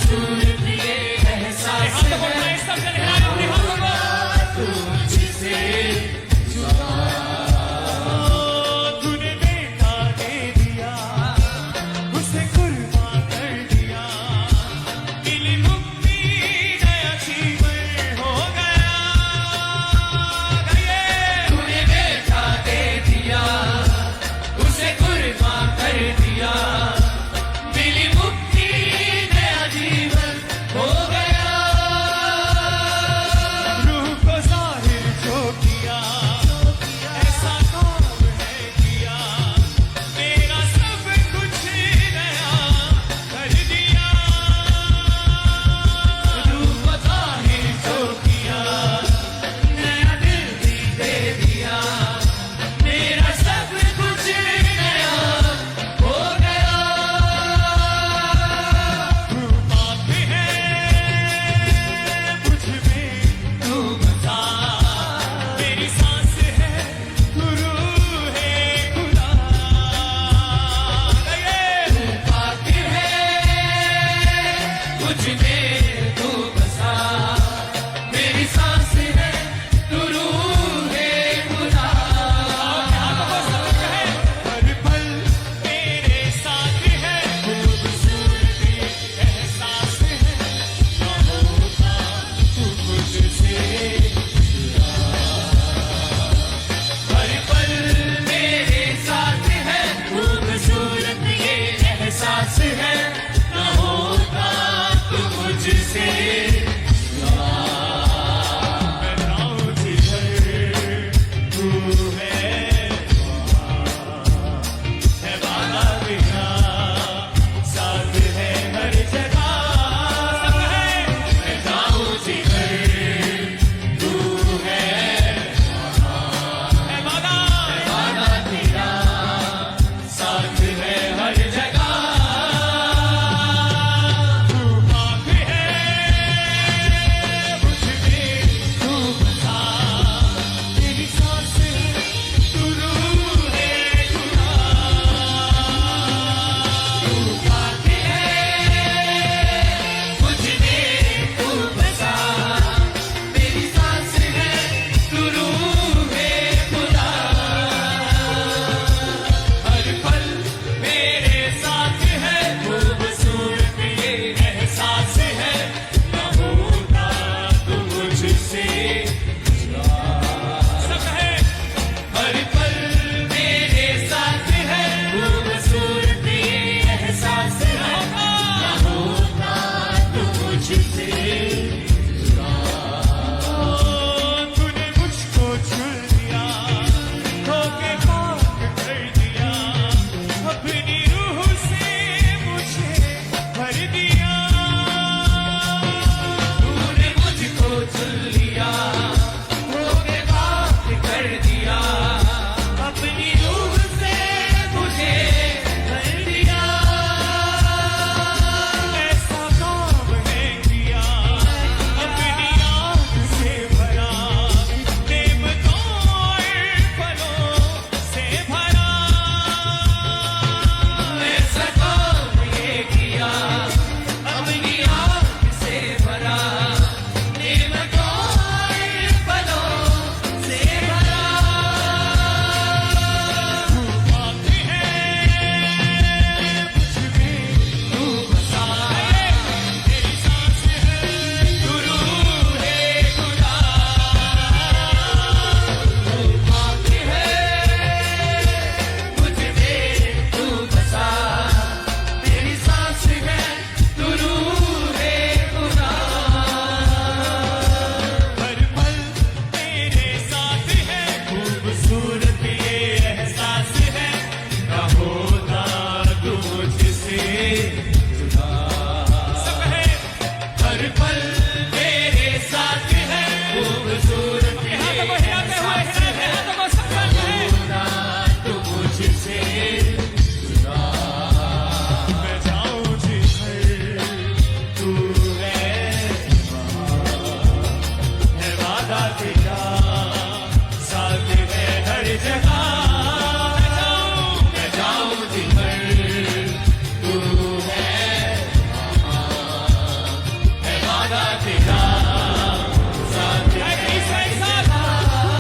खूबसूरत ये एहसास है, तू मुझसे जुदा। तूने बेटा दे दिया, उसे कुर्बान कर दिया, मिली मुक्ति नया जीवन हो गया। तूने बेटा दे दिया, उसे कुर्बान कर दिया, मिली मुक्ति नया जीवन हो गया। रूह को जाहिर जो किया, ऐसा काम है किया, मेरा सब कुछ नया कर दिया। रूह को जाहिर जो किया, नया दिल भी दे दिया, मेरा सब कुछ नया हो गया। तू बात है मुझ में, तू बता, मेरी सांस है, तू रूह है खुदा। तू बात है मुझ में, तू बसा, मेरी सांस है, तू रूह है खुदा। हर पल मेरे साथ है, खूबसूरत ये एहसास है, ना होता तू मुझसे। हर पल मेरे साथ है, खूबसूरत ये एहसास है, न होता तू मुझसे। मैं जाऊं जिधर तू है वादा तेरा, साथ है हर जगह। मैं जाऊं जिधर तू है, वादा वादा तेरा, साथ है हर जगह। तू बात है मुझ में, तू बता, तेरी सांस है, तू रूह है खुदा। बात है मुझ में, तू बसा, मेरी सांस है, तू रूह है खुदा। हर पल मेरे साथ है, खूबसूरत ये एहसास है, न होता तू मुझसे। सब है हर पल मेरे साथ है, खूबसूरत ये एहसास है, न होता तू मुझसे। तूने मुझको चुन लिया, धोखे पाक कर दिया, अपनी रूह से मुझे भर दिया। तूने मुझको चुन लिया, धोखे बात कर दिया, अपनी रूह से मुझे भर दिया। ऐसा काम है किया, अपनी आँख से भरा, नेमतों और फलों से भरा। ऐसा काम ये किया, अपनी आँख से भरा, नेमतों और फलों से भरा। तू बात है मुझ में, तू बसा, तेरी सांस है, तू रूह है खुदा। तू बात है मुझ में, तू बसा, तेरी सांस है, तू रूह है खुदा। हर पल मेरे साथ है, खूबसूरत ये एहसास है, न होता तू मुझसे जुदा। सब है हर पल मेरे साथ है, खूबसूरत ये हाथों को हिलाते हुए, एहसास है, हाथों को सब है। होता तू मुझसे जुदा। मैं जाऊं जिधर तू है वादा तेरा।